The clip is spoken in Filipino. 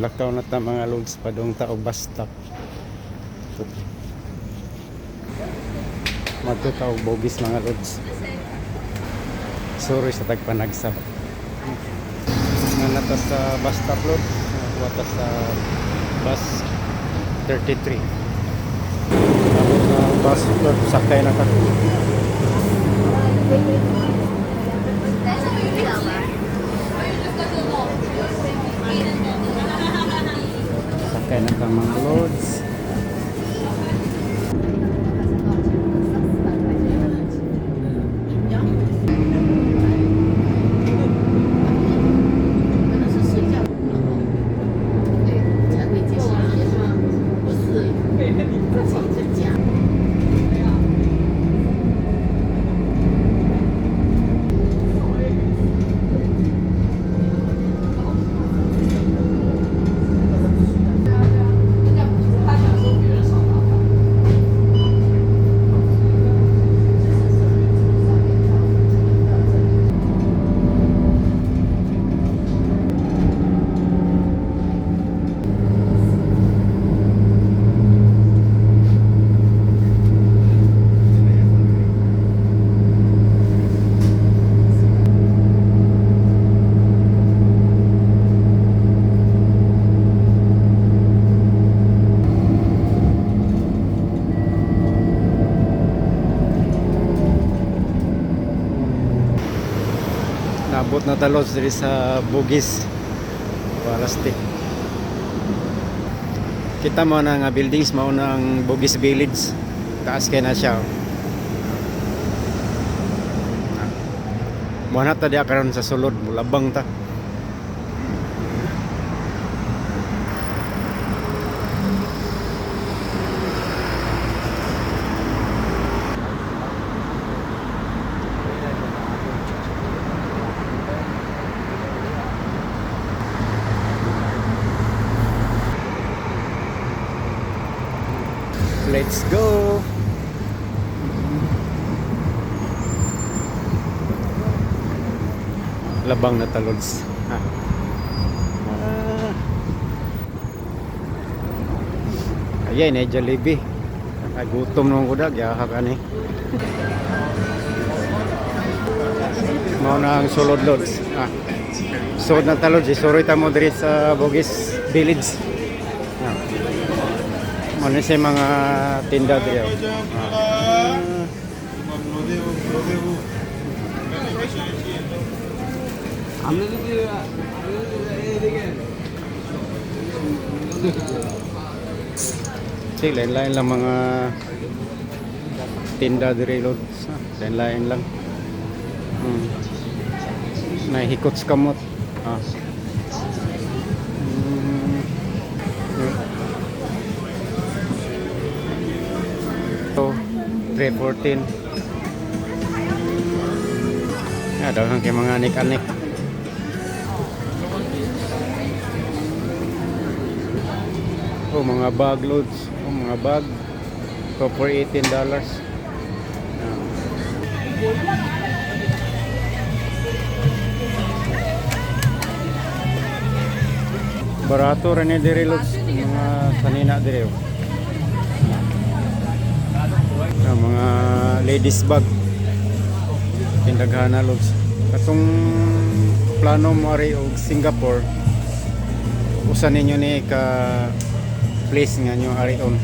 Lakaw na ta mga lods padong ta og bus stop. Magtutaw bogis mga lods. Sorry sa tagpanagsab. Nata sa bus stop load. Wata sa bus 33. Tapos na bus load sakay na ta. Sakay na ta mga lods. Nabot na talos diri sa Bugis Palastik. Kita mo na nga buildings mao na ang Bugis Village. Taas kay na siya. Mo na ta diha karon sa sulod, mulabang ta. Let's go. Labang na talods. Ayan eh, Jollibee. Nagutom nung kuda, gyaha ka ni. Mao na ang sulod lods. Sulod na talods, isuroy ta mo diri sa Bugis Village. Ano siya mga tinda dito? Sige, lain-lain lang mga tinda dito. Lain-lain lang. Nahikot sa kamot. So, 314. Daw kay mga anik-anik. Oh, mga bag loads. Oh, mga bag. So, for $18. Barato rin diri loads. Mga sanina diri. Mga ladies bag tindaghana logs katong plano mo ari og Singapore usan ninyo ni ka place nga nyo ari on